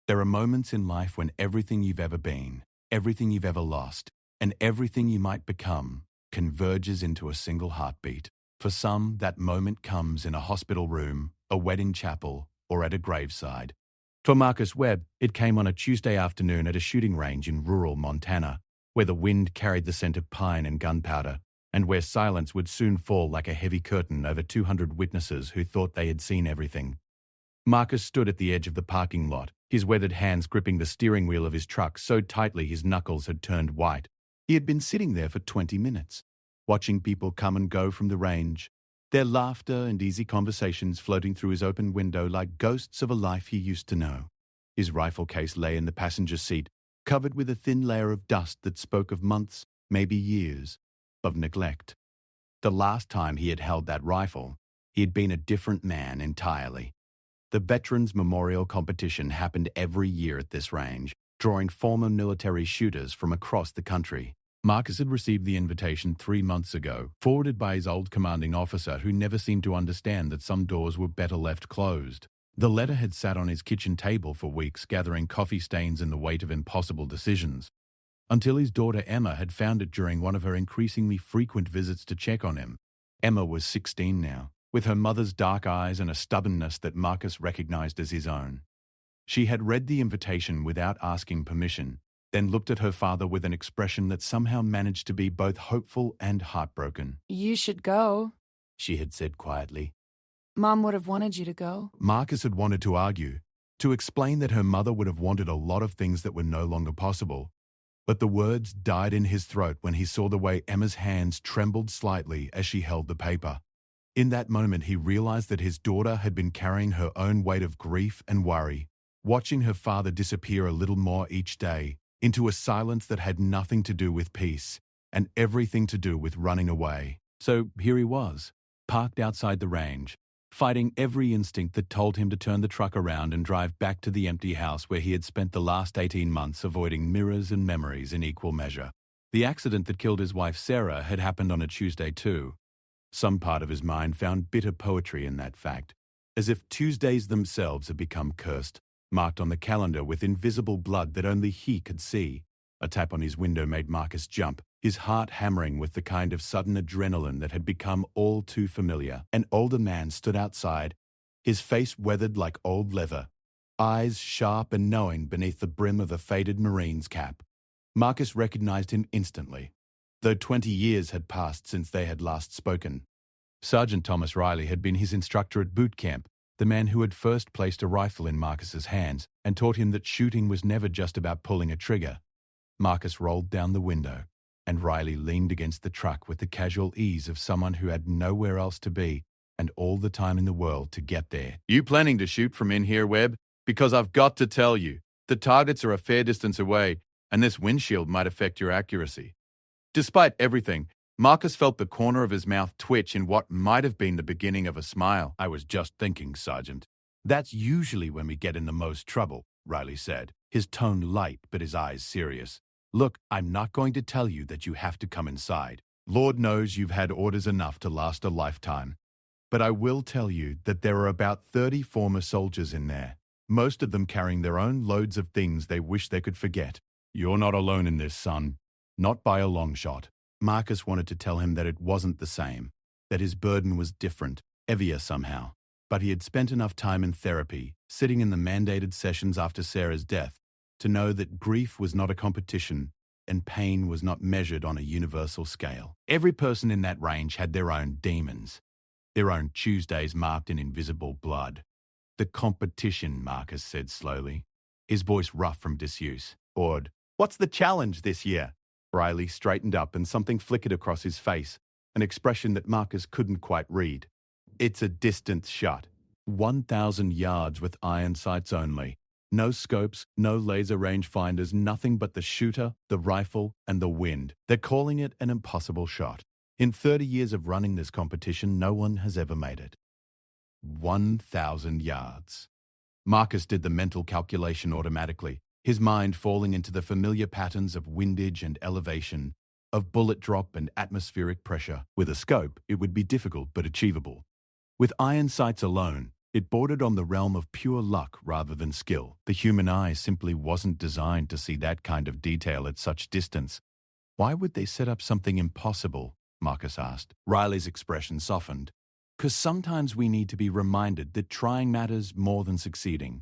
There are moments in life when everything you've ever been, everything you've ever lost, and everything you might become converges into a single heartbeat. For some, that moment comes in a hospital room, a wedding chapel, or at a graveside. For Marcus Webb, it came on a Tuesday afternoon at a shooting range in rural Montana, where the wind carried the scent of pine and gunpowder, and where silence would soon fall like a heavy curtain over 200 witnesses who thought they had seen everything. Marcus stood at the edge of the parking lot, his weathered hands gripping the steering wheel of his truck so tightly his knuckles had turned white. He had been sitting there for 20 minutes, watching people come and go from the range, their laughter and easy conversations floating through his open window like ghosts of a life he used to know. His rifle case lay in the passenger seat, covered with a thin layer of dust that spoke of months, maybe years, of neglect. The last time he had held that rifle, he had been a different man entirely. The Veterans Memorial Competition happened every year at this range, drawing former military shooters from across the country. Marcus had received the invitation 3 months ago, forwarded by his old commanding officer who never seemed to understand that some doors were better left closed. The letter had sat on his kitchen table for weeks, gathering coffee stains and the weight of impossible decisions, until his daughter Emma had found it during one of her increasingly frequent visits to check on him. Emma was 16 now, with her mother's dark eyes and a stubbornness that Marcus recognized as his own. She had read the invitation without asking permission, then looked at her father with an expression that somehow managed to be both hopeful and heartbroken. "You should go," she had said quietly. "Mom would have wanted you to go." Marcus had wanted to argue, to explain that her mother would have wanted a lot of things that were no longer possible, but the words died in his throat when he saw the way Emma's hands trembled slightly as she held the paper. In that moment, he realized that his daughter had been carrying her own weight of grief and worry, watching her father disappear a little more each day, into a silence that had nothing to do with peace and everything to do with running away. So here he was, parked outside the range, fighting every instinct that told him to turn the truck around and drive back to the empty house where he had spent the last 18 months avoiding mirrors and memories in equal measure. The accident that killed his wife Sarah had happened on a Tuesday too. Some part of his mind found bitter poetry in that fact, as if Tuesdays themselves had become cursed, marked on the calendar with invisible blood that only he could see. A tap on his window made Marcus jump, his heart hammering with the kind of sudden adrenaline that had become all too familiar. An older man stood outside, his face weathered like old leather, eyes sharp and knowing beneath the brim of a faded Marine's cap. Marcus recognized him instantly, though 20 years had passed since they had last spoken. Sergeant Thomas Riley had been his instructor at boot camp, the man who had first placed a rifle in Marcus's hands and taught him that shooting was never just about pulling a trigger. Marcus rolled down the window, and Riley leaned against the truck with the casual ease of someone who had nowhere else to be and all the time in the world to get there. "You planning to shoot from in here, Webb? Because I've got to tell you, the targets are a fair distance away, and this windshield might affect your accuracy." Despite everything, Marcus felt the corner of his mouth twitch in what might have been the beginning of a smile. "I was just thinking, Sergeant. That's usually when we get in the most trouble," Riley said, his tone light but his eyes serious. "Look, I'm not going to tell you that you have to come inside. Lord knows you've had orders enough to last a lifetime. But I will tell you that there are about 30 former soldiers in there, most of them carrying their own loads of things they wish they could forget. You're not alone in this, son. Not by a long shot." Marcus wanted to tell him that it wasn't the same, that his burden was different, heavier somehow. But he had spent enough time in therapy, sitting in the mandated sessions after Sarah's death, to know that grief was not a competition and pain was not measured on a universal scale. Every person in that range had their own demons, their own Tuesdays marked in invisible blood. "The competition," Marcus said slowly, his voice rough from disuse. "Bored. What's the challenge this year?" Riley straightened up and something flickered across his face, an expression that Marcus couldn't quite read. "It's a distance shot. 1,000 yards with iron sights only. No scopes, no laser rangefinders, nothing but the shooter, the rifle, and the wind. They're calling it an impossible shot. In 30 years of running this competition, no one has ever made it. 1,000 yards." Marcus did the mental calculation automatically, his mind falling into the familiar patterns of windage and elevation, of bullet drop and atmospheric pressure. With a scope, it would be difficult but achievable. With iron sights alone, It bordered on the realm of pure luck rather than skill. The human eye simply wasn't designed to see that kind of detail at such distance. Why would they set up something impossible? Marcus asked. Riley's expression softened. Because sometimes we need to be reminded that trying matters more than succeeding.